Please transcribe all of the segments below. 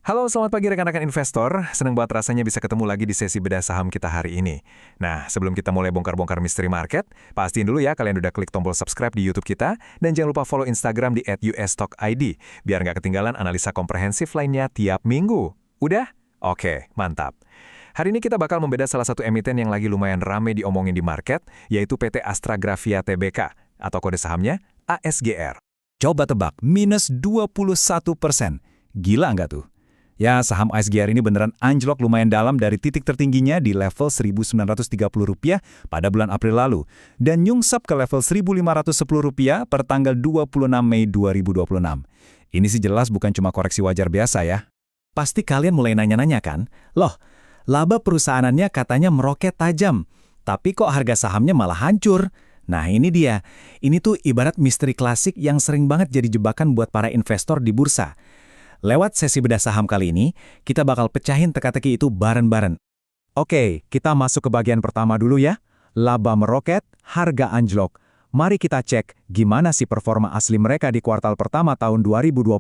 Halo, selamat pagi rekan-rekan investor. Senang banget rasanya bisa ketemu lagi di sesi bedah saham kita hari ini. Nah, sebelum kita mulai bongkar-bongkar misteri market, pastiin dulu ya kalian udah klik tombol subscribe di YouTube kita, dan jangan lupa follow Instagram di @usstockid, biar nggak ketinggalan analisa komprehensif lainnya tiap minggu. Udah? Oke, mantap. Hari ini kita bakal membedah salah satu emiten yang lagi lumayan rame diomongin di market, yaitu PT Astragrafia Tbk, atau kode sahamnya ASGR. Coba tebak, minus 21%. Gila nggak tuh? Ya, saham ASGR ini beneran anjlok lumayan dalam dari titik tertingginya di level Rp1.930 pada bulan April lalu, dan nyungsep ke level Rp1.510 per tanggal 26 Mei 2026. Ini sih jelas bukan cuma koreksi wajar biasa ya. Pasti kalian mulai nanya-nanya kan? Loh, laba perusahaannya katanya meroket tajam, tapi kok harga sahamnya malah hancur? Nah ini dia, ini tuh ibarat misteri klasik yang sering banget jadi jebakan buat para investor di bursa. Lewat sesi bedah saham kali ini, kita bakal pecahin teka-teki itu bareng-bareng. Oke, kita masuk ke bagian pertama dulu ya. Laba meroket, harga anjlok. Mari kita cek gimana sih performa asli mereka di kuartal pertama tahun 2026.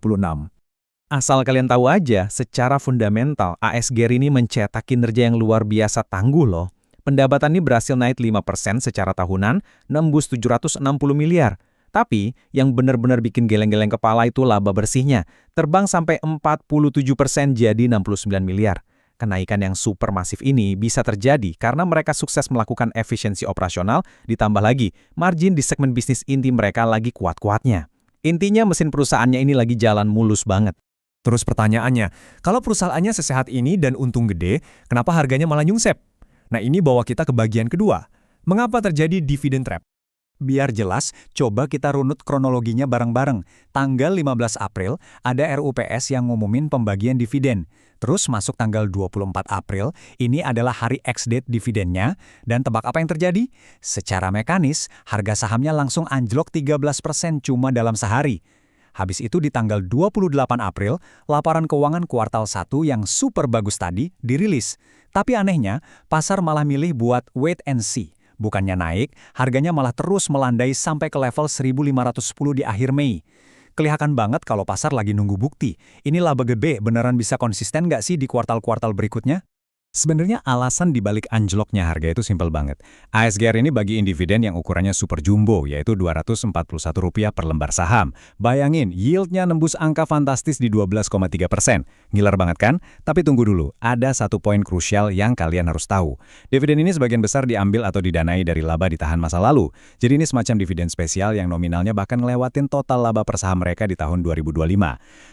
Asal kalian tahu aja, secara fundamental, ASGR ini mencetak kinerja yang luar biasa tangguh loh. Pendapatan ini berhasil naik 5% secara tahunan, nembus 760 miliar. Tapi, yang benar-benar bikin geleng-geleng kepala itu laba bersihnya, terbang sampai 47% jadi 69 miliar. Kenaikan yang super masif ini bisa terjadi karena mereka sukses melakukan efisiensi operasional, ditambah lagi, margin di segmen bisnis inti mereka lagi kuat-kuatnya. Intinya mesin perusahaannya ini lagi jalan mulus banget. Terus pertanyaannya, kalau perusahaannya sesehat ini dan untung gede, kenapa harganya malah nyungsep? Nah ini bawa kita ke bagian kedua. Mengapa terjadi dividend trap? Biar jelas, coba kita runut kronologinya bareng-bareng. Tanggal 15 April, ada RUPS yang ngumumin pembagian dividen. Terus masuk tanggal 24 April, ini adalah hari ex-date dividennya. Dan tebak apa yang terjadi? Secara mekanis, harga sahamnya langsung anjlok 13% cuma dalam sehari. Habis itu di tanggal 28 April, laporan keuangan kuartal 1 yang super bagus tadi dirilis. Tapi anehnya, pasar malah milih buat wait and see. Bukannya naik, harganya malah terus melandai sampai ke level 1.510 di akhir Mei. Kelihatan banget kalau pasar lagi nunggu bukti. Ini laba gede beneran bisa konsisten nggak sih di kuartal-kuartal berikutnya? Sebenarnya alasan dibalik anjloknya harga itu simpel banget. ASGR ini bagiin dividen yang ukurannya super jumbo, yaitu Rp241 per lembar saham. Bayangin, yieldnya nembus angka fantastis di 12,3%. Ngiler banget kan? Tapi tunggu dulu, ada satu poin krusial yang kalian harus tahu. Dividen ini sebagian besar diambil atau didanai dari laba ditahan masa lalu. Jadi ini semacam dividen spesial yang nominalnya bahkan ngelewatin total laba per saham mereka di tahun 2025.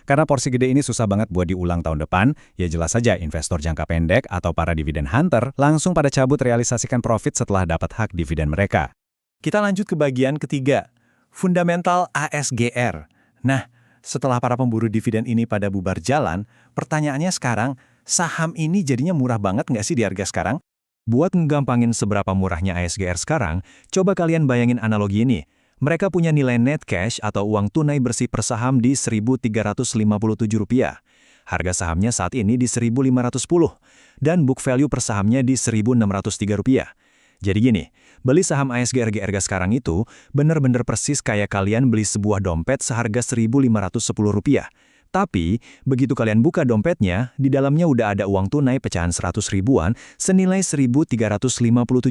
Karena porsi gede ini susah banget buat diulang tahun depan, ya jelas saja investor jangka pendek atau para dividen hunter langsung pada cabut realisasikan profit setelah dapat hak dividen mereka. Kita lanjut ke bagian ketiga, fundamental ASGR. Nah, setelah para pemburu dividen ini pada bubar jalan, pertanyaannya sekarang, saham ini jadinya murah banget nggak sih di harga sekarang? Buat ngegampangin seberapa murahnya ASGR sekarang, coba kalian bayangin analogi ini. Mereka punya nilai net cash atau uang tunai bersih per saham di Rp1.357. Harga sahamnya saat ini di Rp1.510, dan book value per sahamnya di Rp1.603. Jadi gini, beli saham ASGR GRG sekarang itu bener-bener persis kayak kalian beli sebuah dompet seharga Rp1.510. Tapi, begitu kalian buka dompetnya, di dalamnya udah ada uang tunai pecahan 100 ribuan senilai Rp1.357.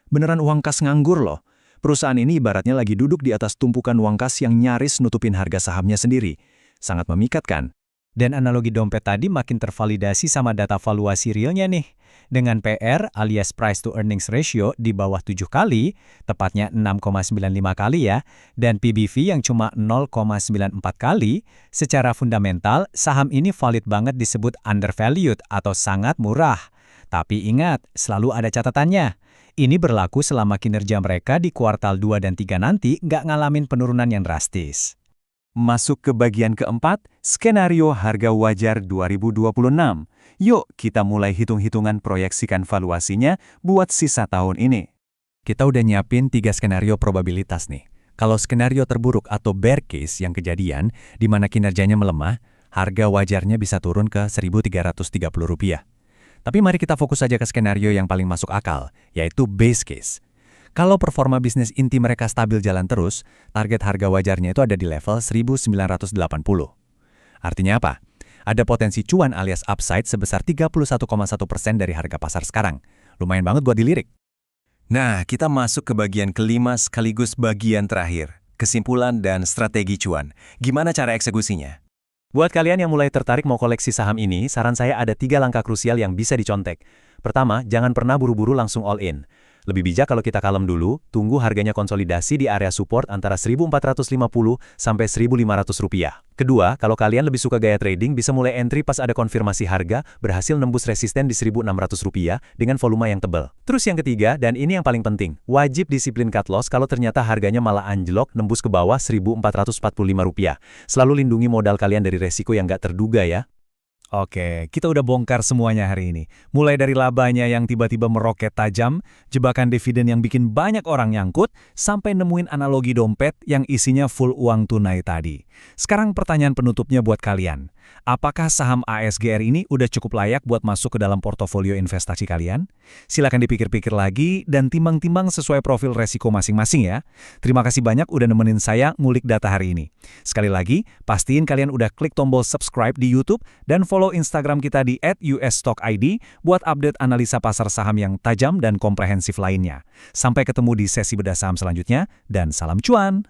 Beneran uang kas nganggur loh. Perusahaan ini ibaratnya lagi duduk di atas tumpukan uang kas yang nyaris nutupin harga sahamnya sendiri. Sangat memikat kan? Dan analogi dompet tadi makin tervalidasi sama data valuasi realnya nih. Dengan PR alias price to earnings ratio di bawah 7 kali, tepatnya 6,95 kali ya, dan PBV yang cuma 0,94 kali, secara fundamental saham ini valid banget disebut undervalued atau sangat murah. Tapi ingat, selalu ada catatannya. Ini berlaku selama kinerja mereka di kuartal 2 dan 3 nanti nggak ngalamin penurunan yang drastis. Masuk ke bagian keempat, skenario harga wajar 2026. Yuk, kita mulai hitung-hitungan proyeksikan valuasinya buat sisa tahun ini. Kita udah nyiapin 3 skenario probabilitas nih. Kalau skenario terburuk atau bear case yang kejadian, di mana kinerjanya melemah, harga wajarnya bisa turun ke Rp1.330. Tapi mari kita fokus saja ke skenario yang paling masuk akal, yaitu base case. Kalau performa bisnis inti mereka stabil jalan terus, target harga wajarnya itu ada di level 1980. Artinya apa? Ada potensi cuan alias upside sebesar 31,1% dari harga pasar sekarang. Lumayan banget buat dilirik. Nah, kita masuk ke bagian kelima sekaligus bagian terakhir. Kesimpulan dan strategi cuan. Gimana cara eksekusinya? Buat kalian yang mulai tertarik mau koleksi saham ini, saran saya ada 3 langkah krusial yang bisa dicontek. Pertama, jangan pernah buru-buru langsung all in. Lebih bijak kalau kita kalem dulu, tunggu harganya konsolidasi di area support antara 1.450 sampai 1.500 rupiah. Kedua, kalau kalian lebih suka gaya trading, bisa mulai entry pas ada konfirmasi harga, berhasil nembus resisten di 1.600 rupiah dengan volume yang tebal. Terus yang ketiga, dan ini yang paling penting, wajib disiplin cut loss kalau ternyata harganya malah anjlok nembus ke bawah 1.445 rupiah. Selalu lindungi modal kalian dari resiko yang nggak terduga ya. Oke, kita udah bongkar semuanya hari ini. Mulai dari labanya yang tiba-tiba meroket tajam, jebakan dividen yang bikin banyak orang nyangkut, sampai nemuin analogi dompet yang isinya full uang tunai tadi. Sekarang pertanyaan penutupnya buat kalian. Apakah saham ASGR ini udah cukup layak buat masuk ke dalam portofolio investasi kalian? Silakan dipikir-pikir lagi dan timbang-timbang sesuai profil resiko masing-masing ya. Terima kasih banyak udah nemenin saya ngulik data hari ini. Sekali lagi, pastiin kalian udah klik tombol subscribe di YouTube dan follow Instagram kita di @usstockid buat update analisa pasar saham yang tajam dan komprehensif lainnya. Sampai ketemu di sesi bedah saham selanjutnya, dan salam cuan!